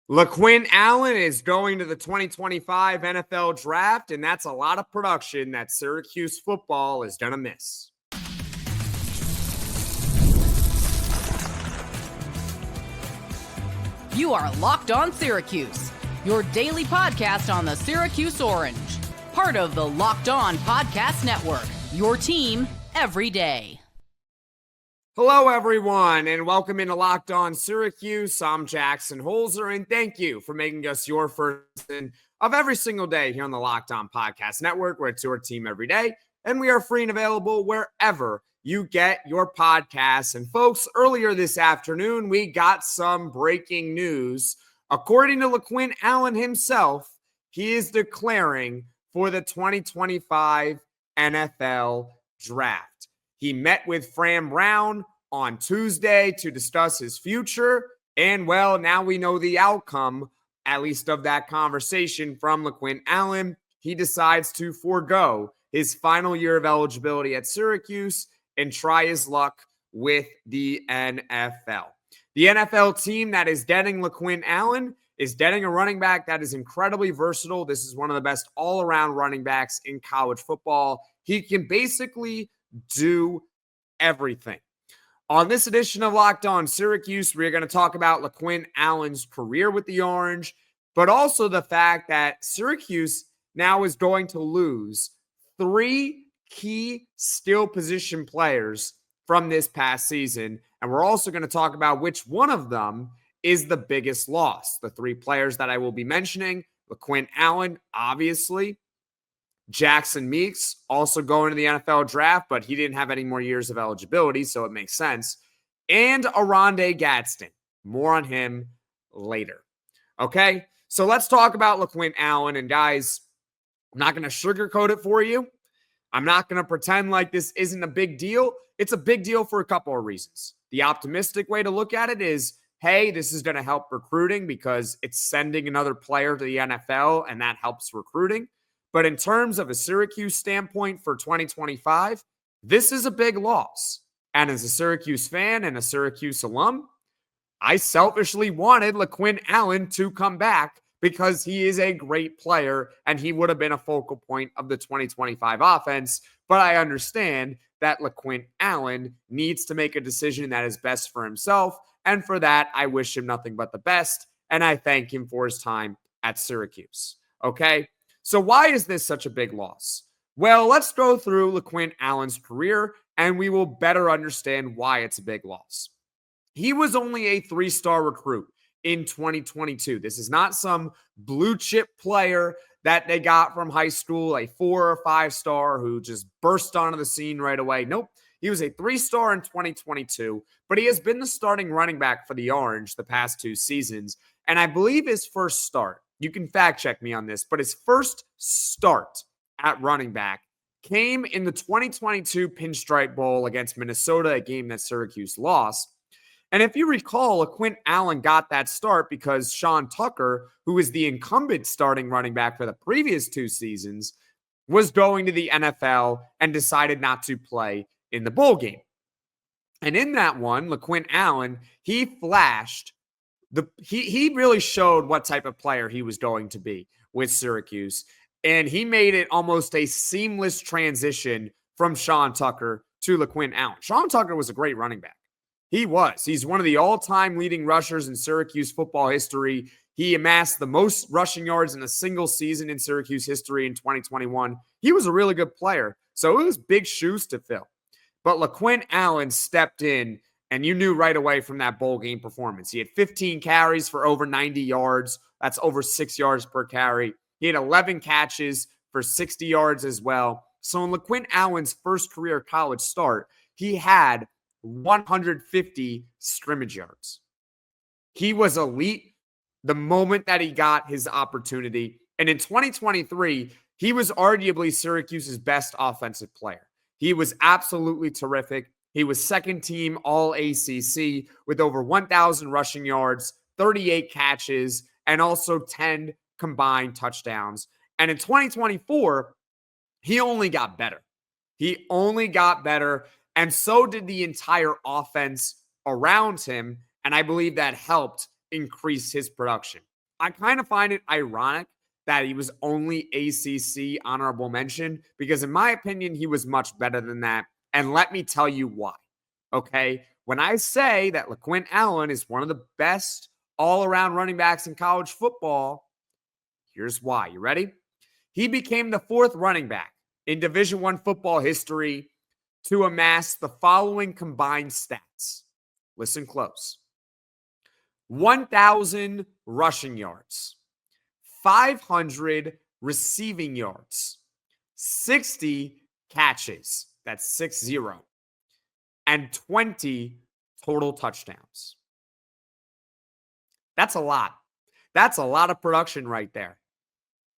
LeQuint Allen is going to the 2025 NFL Draft, and that's a lot of production that Syracuse football is going to miss. You are Locked On Syracuse, your daily podcast on the Syracuse Orange. Part of the Locked On Podcast Network, your team every day. Hello, everyone, and welcome into Locked On Syracuse. I'm Jackson Holzer, and thank you for making us your first listen of every single day here on the Locked On Podcast Network, where it's your team every day, and we are free and available wherever you get your podcasts. And folks, earlier this afternoon, we got some breaking news. According to LeQuint Allen himself, he is declaring for the 2025 NFL Draft. He met with Fran Brown on Tuesday to discuss his future. And, well, now we know the outcome, at least of that conversation from LeQuint Allen. He decides to forego his final year of eligibility at Syracuse and try his luck with the NFL. The NFL team that is getting LeQuint Allen is getting a running back that is incredibly versatile. This is one of the best all-around running backs in college football. He can basically do everything. On this edition of Locked On Syracuse, we're going to talk about LeQuint Allen's career with the Orange, but also the fact that Syracuse now is going to lose three key skill position players from this past season. And we're also going to talk about which one of them is the biggest loss. The three players that I will be mentioning: LeQuint Allen, obviously; Jackson Meeks, also going to the NFL Draft, but he didn't have any more years of eligibility, so it makes sense; and Oronde Gadsden. More on him later. Okay, so let's talk about LeQuint Allen. And guys, I'm not going to sugarcoat it for you. I'm not going to pretend like this isn't a big deal. It's a big deal for a couple of reasons. The optimistic way to look at it is, hey, this is going to help recruiting because it's sending another player to the NFL, and that helps recruiting. But in terms of a Syracuse standpoint for 2025, this is a big loss. And as a Syracuse fan and a Syracuse alum, I selfishly wanted LeQuint Allen to come back because he is a great player and he would have been a focal point of the 2025 offense. But I understand that LeQuint Allen needs to make a decision that is best for himself. And for that, I wish him nothing but the best. And I thank him for his time at Syracuse. Okay? So why is this such a big loss? Well, let's go through LeQuint Allen's career and we will better understand why it's a big loss. He was only a three-star recruit in 2022. This is not some blue chip player that they got from high school, a 4 or 5-star who just burst onto the scene right away. Nope. He was a 3-star in 2022, but he has been the starting running back for the Orange the past 2 seasons. And I believe his first start, you can fact check me on this, but his first start at running back came in the 2022 Pinstripe Bowl against Minnesota, a game that Syracuse lost. And if you recall, LeQuint Allen got that start because Sean Tucker, who is the incumbent starting running back for the previous 2 seasons, was going to the NFL and decided not to play in the bowl game. And in that one, LeQuint Allen, he flashed. He really showed what type of player he was going to be with Syracuse. And he made it almost a seamless transition from Sean Tucker to LeQuint Allen. Sean Tucker was a great running back. He was. He's one of the all-time leading rushers in Syracuse football history. He amassed the most rushing yards in a single season in Syracuse history in 2021. He was a really good player. So it was big shoes to fill. But LeQuint Allen stepped in, and you knew right away from that bowl game performance. He had 15 carries for over 90 yards. That's over 6 yards per carry. He had 11 catches for 60 yards as well. So in LeQuint Allen's first career college start, he had 150 scrimmage yards. He was elite the moment that he got his opportunity. And in 2023, he was arguably Syracuse's best offensive player. He was absolutely terrific. He was second team all ACC with over 1,000 rushing yards, 38 catches, and also 10 combined touchdowns. And in 2024, he only got better. He only got better, and so did the entire offense around him. And I believe that helped increase his production. I kind of find it ironic that he was only ACC honorable mention because, in my opinion, he was much better than that. And let me tell you why. Okay. When I say that LeQuint Allen is one of the best all around running backs in college football, here's why. You ready? He became the fourth running back in Division I football history to amass the following combined stats. Listen close. 1,000 rushing yards, 500 receiving yards, 60 catches, that's 60, and 20 total touchdowns. That's a lot. That's a lot of production right there.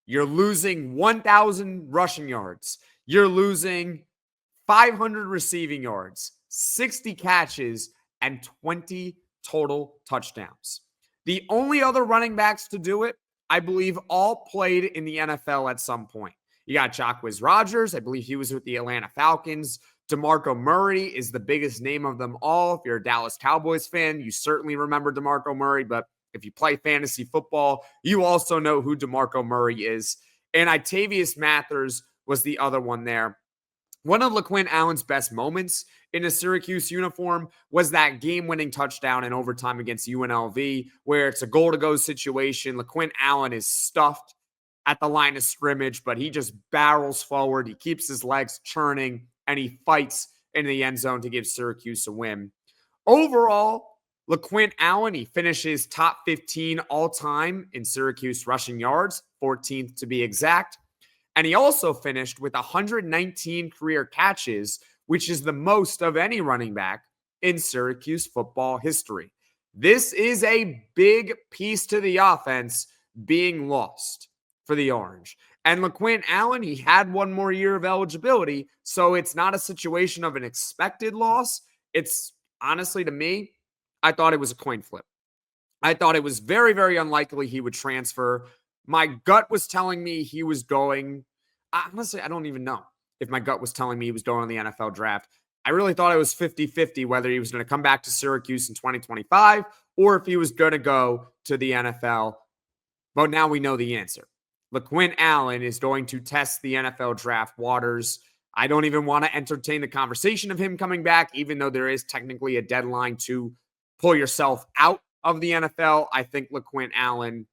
You're losing 1,000 rushing yards. You're losing 500 receiving yards, 60 catches, and 20 total touchdowns. The only other running backs to do it, I believe, all played in the NFL at some point. You got Jacquizz Rodgers. I believe he was with the Atlanta Falcons. DeMarco Murray is the biggest name of them all. If you're a Dallas Cowboys fan, you certainly remember DeMarco Murray, but if you play fantasy football, you also know who DeMarco Murray is. And Itavius Mathers was the other one there. One of LeQuint Allen's best moments in a Syracuse uniform was that game-winning touchdown in overtime against UNLV, where it's a goal-to-go situation. LeQuint Allen is stuffed at the line of scrimmage, but he just barrels forward. He keeps his legs churning, and he fights in the end zone to give Syracuse a win. Overall, LeQuint Allen, he finishes top 15 all-time in Syracuse rushing yards, 14th to be exact. And he also finished with 119 career catches, which is the most of any running back in Syracuse football history. This is a big piece to the offense being lost for the Orange. And LeQuint Allen, he had one more year of eligibility, so it's not a situation of an expected loss. It's honestly, to me, I thought it was a coin flip. I thought it was very, very unlikely he would transfer. My gut was telling me he was going. Honestly, I don't even know if my gut was telling me he was going on the NFL draft. I really thought it was 50-50 whether he was going to come back to Syracuse in 2025 or if he was going to go to the NFL. But now we know the answer. LeQuint Allen is going to test the NFL draft waters. I don't even want to entertain the conversation of him coming back, even though there is technically a deadline to pull yourself out of the NFL. I think LeQuint Allen,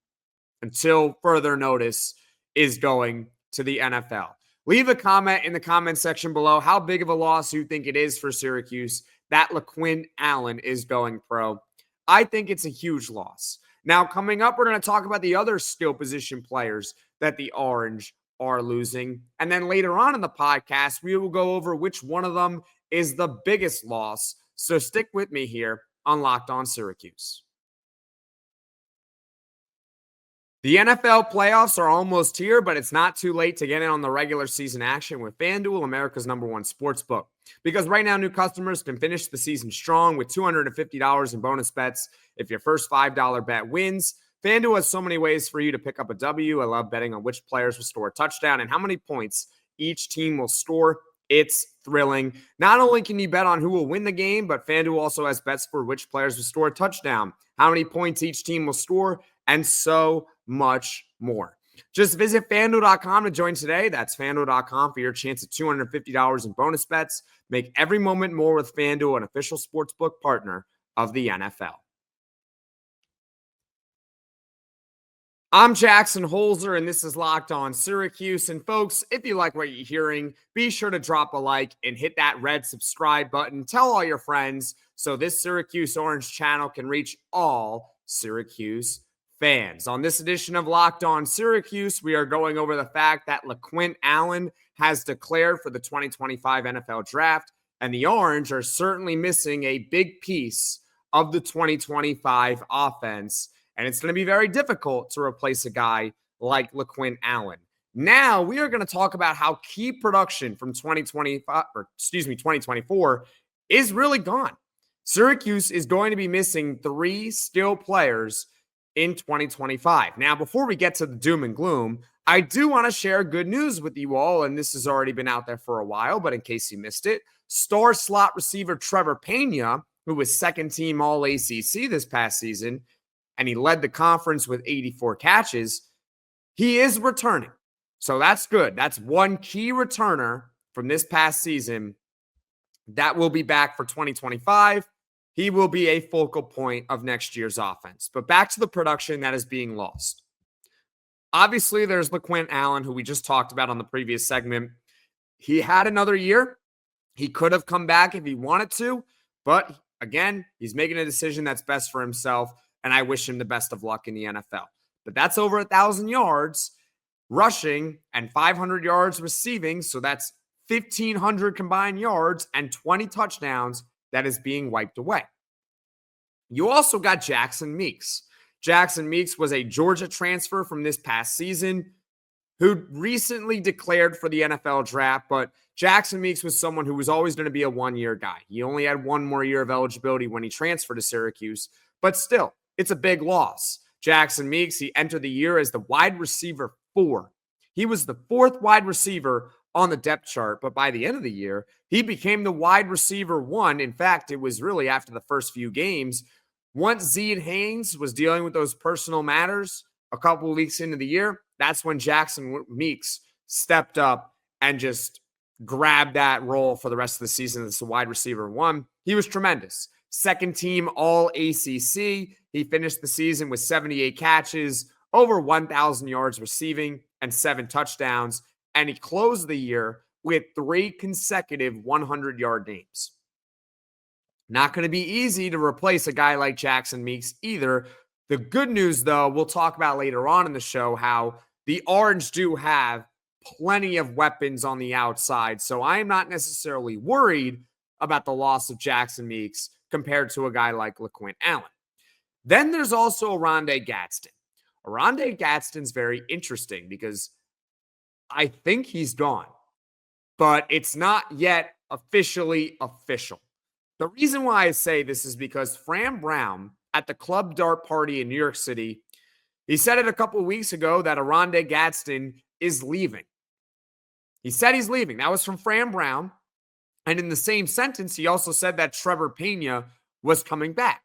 until further notice, is going to the NFL. Leave a comment in the comment section below how big of a loss you think it is for Syracuse that LeQuint Allen is going pro. I think it's a huge loss. Now, coming up, we're going to talk about the other skill position players that the Orange are losing. And then later on in the podcast, we will go over which one of them is the biggest loss. So stick with me here on Locked On Syracuse. The NFL playoffs are almost here, but it's not too late to get in on the regular season action with FanDuel, America's #1 sportsbook. Because right now, new customers can finish the season strong with $250 in bonus bets if your first $5 bet wins. FanDuel has so many ways for you to pick up a W. I love betting on which players will score a touchdown and how many points each team will score. It's thrilling. Not only can you bet on who will win the game, but FanDuel also has bets for which players will score a touchdown, how many points each team will score, and so much more. Just visit FanDuel.com to join today. That's FanDuel.com for your chance at $250 in bonus bets. Make every moment more with FanDuel, an official sportsbook partner of the NFL. I'm Jackson Holzer, and this is Locked On Syracuse. And folks, if you like what you're hearing, be sure to drop a like and hit that red subscribe button. Tell all your friends so this Syracuse Orange channel can reach all Syracuse fans. On this edition of Locked On Syracuse, we are going over the fact that LeQuint Allen has declared for the 2025 NFL Draft, and the Orange are certainly missing a big piece of the 2025 offense. And it's going to be very difficult to replace a guy like LeQuint Allen. Now, we are going to talk about how key production from 2024 is really gone. Syracuse is going to be missing 3 skill players in 2025. Now, before we get to the doom and gloom, I do want to share good news with you all, and this has already been out there for a while, but in case you missed it, star slot receiver Trevor Pena, who was second team All-ACC this past season, and he led the conference with 84 catches. He is returning. So that's good. That's one key returner from this past season that will be back for 2025. He will be a focal point of next year's offense. But back to the production that is being lost. Obviously, there's LeQuint Allen, who we just talked about on the previous segment. He had another year. He could have come back if he wanted to. But again, he's making a decision that's best for himself. And I wish him the best of luck in the NFL. But that's over 1,000 yards rushing and 500 yards receiving. So that's 1,500 combined yards and 20 touchdowns that is being wiped away. You also got Jackson Meeks. Jackson Meeks was a Georgia transfer from this past season who recently declared for the NFL draft, but Jackson Meeks was someone who was always going to be a one-year guy. He only had one more year of eligibility when he transferred to Syracuse, but still, it's a big loss. Jackson Meeks, he entered the year as the wide receiver 4. He was the 4th wide receiver on the depth chart, but by the end of the year, he became the wide receiver 1. In fact, it was really after the first few games. Once Zeed Haynes was dealing with those personal matters a couple of weeks into the year, that's when Jackson Meeks stepped up and just grabbed that role for the rest of the season as the wide receiver 1. He was tremendous. Second team All ACC. He finished the season with 78 catches, over 1,000 yards receiving, and 7 touchdowns. And he closed the year with 3 consecutive 100-yard games. Not going to be easy to replace a guy like Jackson Meeks either. The good news, though, we'll talk about later on in the show how the Orange do have plenty of weapons on the outside. So I am not necessarily worried about the loss of Jackson Meeks compared to a guy like LeQuint Allen. Then there's also Oronde Gadsden. Oronde Gadsden's very interesting because I think he's gone, but it's not yet officially official. The reason why I say this is because Fran Brown at the club dart party in New York City, he said it a couple of weeks ago that Oronde Gadsden is leaving. He said he's leaving. That was from Fran Brown. And in the same sentence, he also said that Trevor Pena was coming back.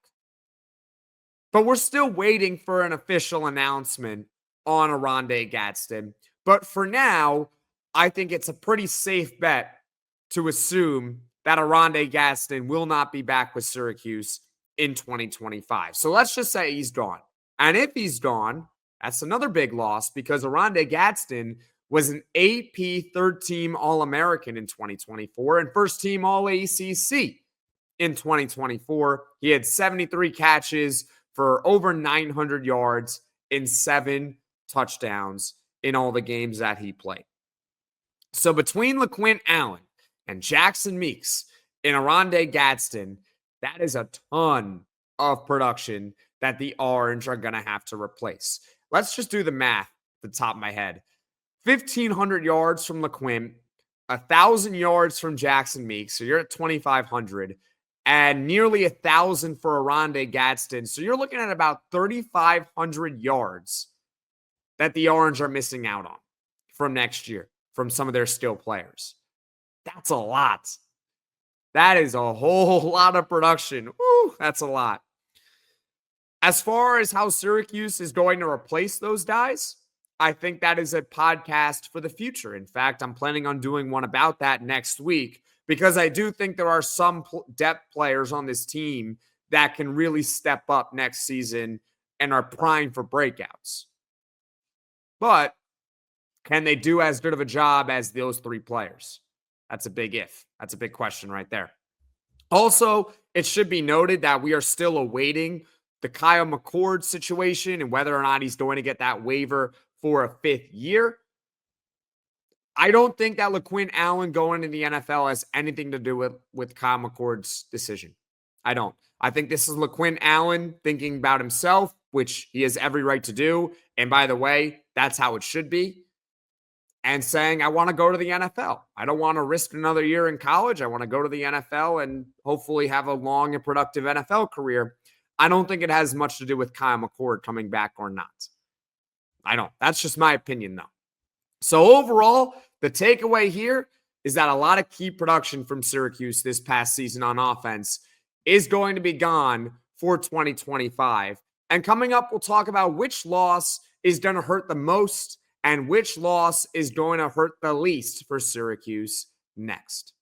But we're still waiting for an official announcement on Oronde Gadsden. But for now, I think it's a pretty safe bet to assume that Oronde Gadsden will not be back with Syracuse in 2025. So let's just say he's gone. And if he's gone, that's another big loss because Oronde Gadsden was an AP third-team All-American in 2024 and first-team All-ACC in 2024. He had 73 catches for over 900 yards in 7 touchdowns in all the games that he played. So between LeQuint Allen and Jackson Meeks and Oronde Gadsden, that is a ton of production that the Orange are going to have to replace. Let's just do the math at the top of my head. 1,500 yards from LeQuint, 1,000 yards from Jackson Meeks, so you're at 2,500, and nearly 1,000 for Oronde Gadsden. So you're looking at about 3,500 yards that the Orange are missing out on from next year from some of their skill players. That's a lot. That is a whole lot of production. Woo, that's a lot. As far as how Syracuse is going to replace those guys, I think that is a podcast for the future. In fact, I'm planning on doing one about that next week because I do think there are some depth players on this team that can really step up next season and are primed for breakouts. But can they do as good of a job as those 3 players? That's a big if. That's a big question right there. Also, it should be noted that we are still awaiting the Kyle McCord situation and whether or not he's going to get that waiver for a 5th year. I don't think that LeQuint Allen going to the NFL has anything to do with Kyle McCord's decision. I don't. I think this is LeQuint Allen thinking about himself, which he has every right to do. And by the way, that's how it should be. And saying, I want to go to the NFL. I don't want to risk another year in college. I want to go to the NFL and hopefully have a long and productive NFL career. I don't think it has much to do with Kyle McCord coming back or not. I don't. That's just my opinion, though. So overall, the takeaway here is that a lot of key production from Syracuse this past season on offense is going to be gone for 2025. And coming up, we'll talk about which loss is going to hurt the most and which loss is going to hurt the least for Syracuse next.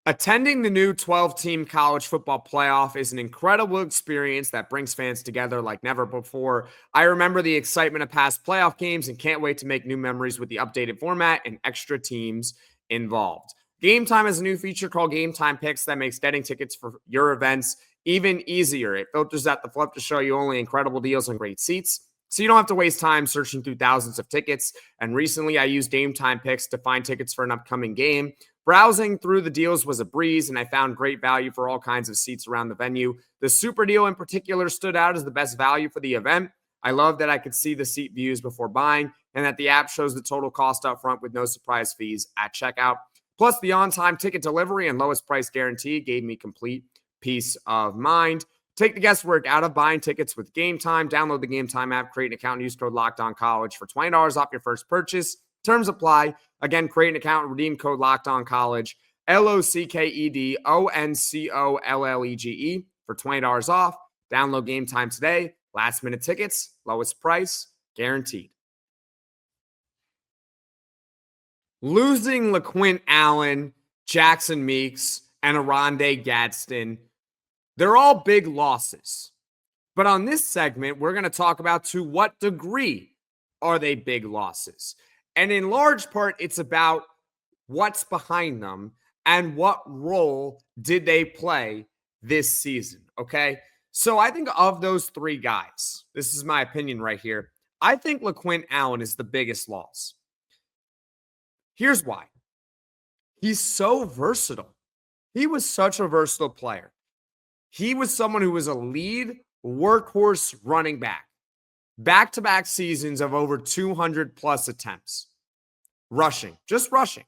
Attending the new 12-team college football playoff is an incredible experience that brings fans together like never before. I remember the excitement of past playoff games and can't wait to make new memories with the updated format and extra teams involved. Gametime has a new feature called Gametime Picks that makes getting tickets for your events even easier. It filters out the fluff to show you only incredible deals and great seats, so you don't have to waste time searching through thousands of tickets. And recently, I used Gametime Picks to find tickets for an upcoming game. Browsing through the deals was a breeze, and I found great value for all kinds of seats around the venue. The Super Deal in particular stood out as the best value for the event. I love that I could see the seat views before buying, and that the app shows the total cost up front with no surprise fees at checkout. Plus, the on-time ticket delivery and lowest price guarantee gave me complete peace of mind. Take the guesswork out of buying tickets with Gametime. Download the Gametime app, create an account, and use code LOCKEDONCollege for $20 off your first purchase. Terms apply. Again, create an account and redeem code LOCKEDONCollege, LOCKEDONCOLLEGE for $20 off. Download Gametime today. Last minute tickets, lowest price, guaranteed. Losing LeQuint Allen, Jackson Meeks, and Oronde Gadsden, they're all big losses. But on this segment, we're going to talk about to what degree are they big losses. And in large part, it's about what's behind them and what role did they play this season, okay? So I think of those three guys, this is my opinion right here, I think LeQuint Allen is the biggest loss. Here's why. He's so versatile. He was such a versatile player. He was someone who was a lead workhorse running back. Back-to-back seasons of over 200 plus attempts. Rushing, just rushing.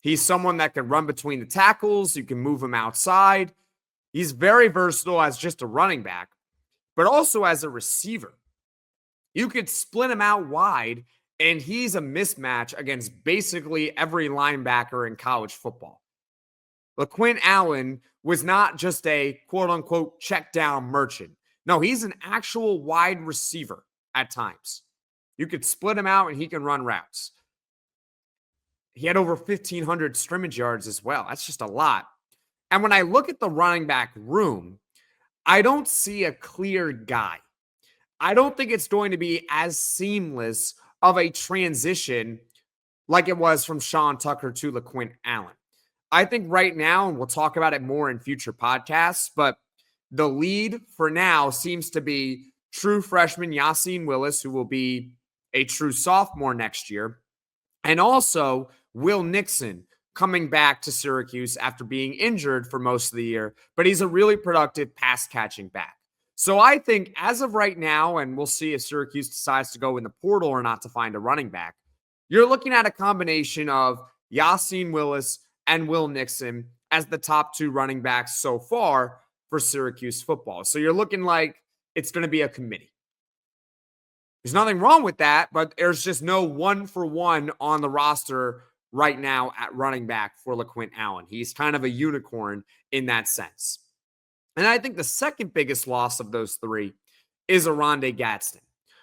He's someone that can run between the tackles. You can move him outside. He's very versatile as just a running back, but also as a receiver. You could split him out wide, and he's a mismatch against basically every linebacker in college football. LeQuint Allen was not just a quote-unquote check-down merchant. No, he's an actual wide receiver at times. You could split him out, and he can run routes. He had over 1,500 scrimmage yards as well. That's just a lot. And when I look at the running back room, I don't see a clear guy. I don't think it's going to be as seamless of a transition like it was from Sean Tucker to LeQuint Allen. I think right now, and we'll talk about it more in future podcasts, but the lead for now seems to be true freshman Yassine Willis, who will be a true sophomore next year, and also Will Nixon coming back to Syracuse after being injured for most of the year, but he's a really productive pass-catching back. So I think as of right now, and we'll see if Syracuse decides to go in the portal or not to find a running back, you're looking at a combination of Yassine Willis and Will Nixon as the top two running backs so far for Syracuse football. So you're looking like it's going to be a committee. There's nothing wrong with that, but there's just no one-for-one on the roster right now at running back for LeQuint Allen. He's kind of a unicorn in that sense. And I think the second biggest loss of those three is Oronde Gadsden.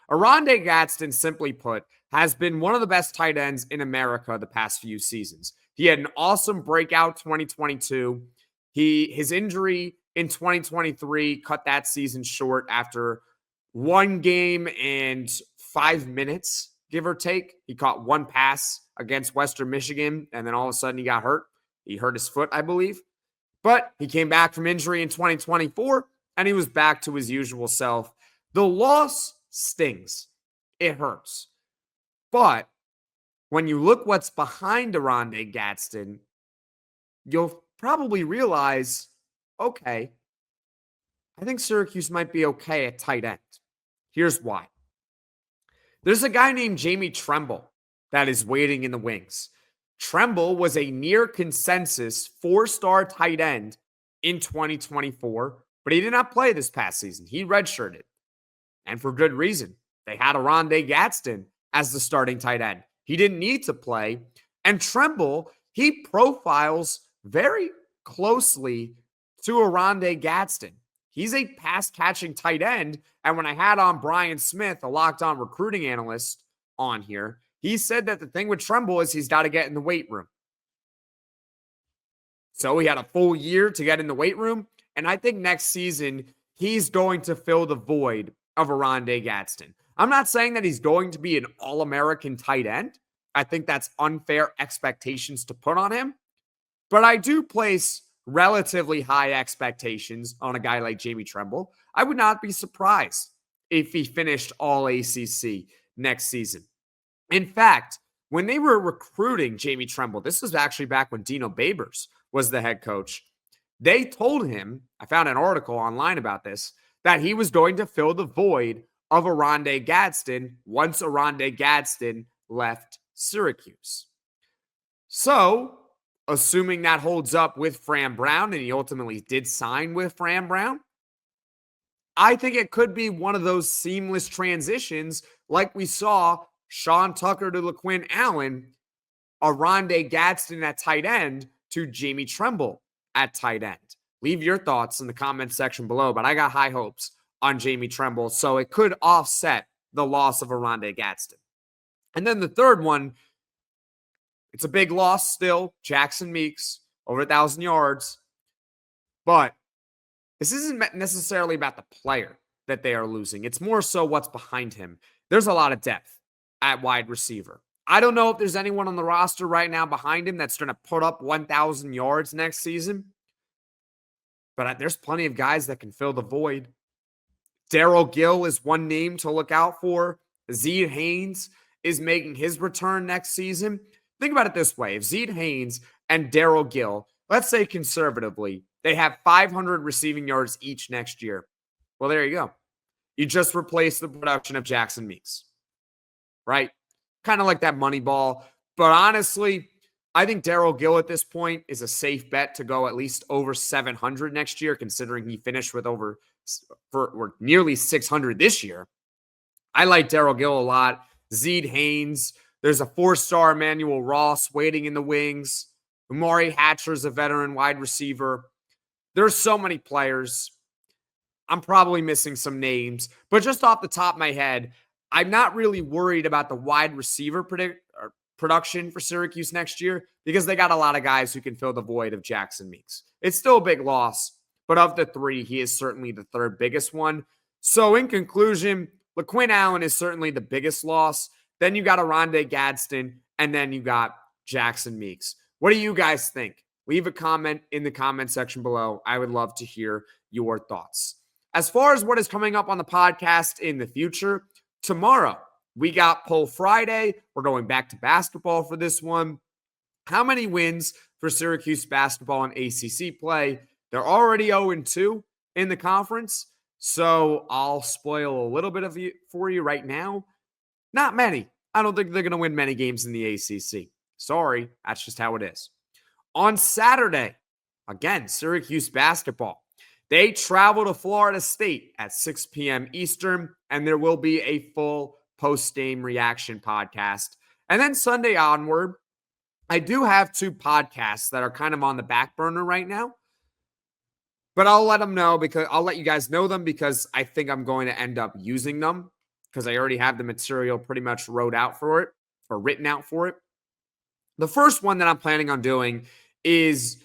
Oronde Gadsden, simply put, has been one of the best tight ends in America the past few seasons. He had an awesome breakout 2022. His injury in 2023 cut that season short after one game and 5 minutes, give or take. He caught one pass against Western Michigan, and then all of a sudden he got hurt. He hurt his foot, I believe. But he came back from injury in 2024, and he was back to his usual self. The loss stings. It hurts. But when you look what's behind Oronde Gadsden, you'll probably realize, okay, I think Syracuse might be okay at tight end. Here's why. There's a guy named Jamie Tremble that is waiting in the wings. Tremble was a near consensus 4-star tight end in 2024, but he did not play this past season. He redshirted. And for good reason. They had Oronde Gadsden as the starting tight end. He didn't need to play. And Tremble, he profiles very closely to Oronde Gadsden. He's a pass-catching tight end, and when I had on Brian Smith, a Locked On recruiting analyst, on here, he said that the thing with Tremble is he's got to get in the weight room. So he had a full year to get in the weight room, and I think next season he's going to fill the void of Oronde Gadsden. I'm not saying that he's going to be an All-American tight end. I think that's unfair expectations to put on him. But I do place relatively high expectations on a guy like Jamie Tremble. I would not be surprised if he finished All ACC next season. In fact, when they were recruiting Jamie Tremble, this was actually back when Dino Babers was the head coach, they told him, I found an article online about this, that he was going to fill the void of Oronde Gadsden once Oronde Gadsden left Syracuse. So, assuming that holds up with Fran Brown, and he ultimately did sign with Fran Brown, I think it could be one of those seamless transitions like we saw Sean Tucker to LeQuint Allen, Oronde Gadsden at tight end to Jamie Tremble at tight end. Leave your thoughts in the comments section below, but I got high hopes on Jamie Tremble, so it could offset the loss of Oronde Gadsden. And then the third one, it's a big loss still. Jackson Meeks, over 1,000 yards. But this isn't necessarily about the player that they are losing. It's more so what's behind him. There's a lot of depth at wide receiver. I don't know if there's anyone on the roster right now behind him that's going to put up 1,000 yards next season. But there's plenty of guys that can fill the void. Darrell Gill is one name to look out for. Zeed Haynes is making his return next season. Think about it this way. If Zeed Haynes and Darrell Gill, let's say conservatively, they have 500 receiving yards each next year. Well, there you go. You just replaced the production of Jackson Meeks, right? Kind of like that money ball. But honestly, I think Darrell Gill at this point is a safe bet to go at least over 700 next year, considering he finished with nearly 600 this year. I like Darrell Gill a lot. Zeed Haynes. There's a 4-star Emmanuel Ross waiting in the wings. Amari Hatcher's a veteran wide receiver. There's so many players. I'm probably missing some names, but just off the top of my head, I'm not really worried about the wide receiver production for Syracuse next year because they got a lot of guys who can fill the void of Jackson Meeks. It's still a big loss, but of the three, he is certainly the third biggest one. So in conclusion, LeQuint Allen is certainly the biggest loss. Then you got Oronde Gadsden, and then you got Jackson Meeks. What do you guys think? Leave a comment in the comment section below. I would love to hear your thoughts. As far as what is coming up on the podcast in the future, tomorrow we got Poll Friday. We're going back to basketball for this one. How many wins for Syracuse basketball in ACC play? They're already 0-2 in the conference, so I'll spoil a little bit of it for you right now. Not many. I don't think they're going to win many games in the ACC. Sorry, that's just how it is. On Saturday, again, Syracuse basketball. They travel to Florida State at 6 p.m. Eastern, and there will be a full post-game reaction podcast. And then Sunday onward, I do have 2 podcasts that are kind of on the back burner right now. But I'll let you guys know them because I think I'm going to end up using them because I already have the material pretty much written out for it. The first one that I'm planning on doing is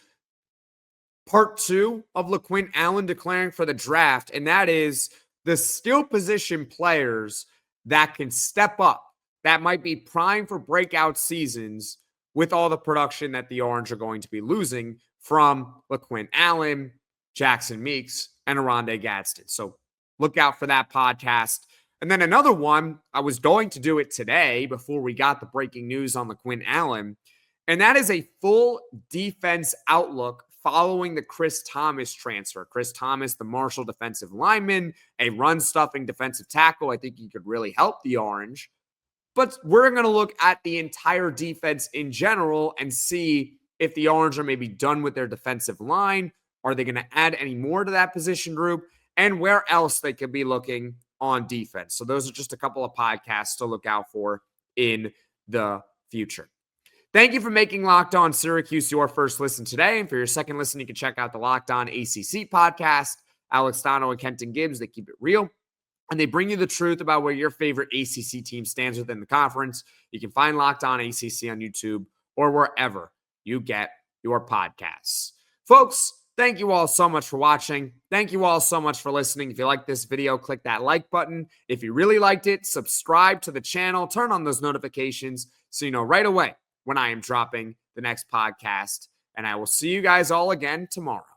part 2 of LeQuint Allen declaring for the draft, and that is the skill position players that can step up, that might be prime for breakout seasons with all the production that the Orange are going to be losing from LeQuint Allen, Jackson Meeks, and Oronde Gadsden. So look out for that podcast. And then another one, I was going to do it today before we got the breaking news on LeQuint Allen, and that is a full defense outlook following the Chris Thomas transfer. Chris Thomas, the Marshall defensive lineman, a run-stuffing defensive tackle. I think he could really help the Orange. But we're going to look at the entire defense in general and see if the Orange are maybe done with their defensive line. Are they going to add any more to that position group? And where else they could be looking on defense. So those are just a couple of podcasts to look out for in the future. Thank you for making Locked On Syracuse your first listen today. And for your second listen, you can check out the Locked On ACC podcast. Alex Dono and Kenton Gibbs, they keep it real. And they bring you the truth about where your favorite ACC team stands within the conference. You can find Locked On ACC on YouTube or wherever you get your podcasts. Folks, thank you all so much for watching. Thank you all so much for listening. If you like this video, click that like button. If you really liked it, subscribe to the channel. Turn on those notifications so you know right away when I am dropping the next podcast. And I will see you guys all again tomorrow.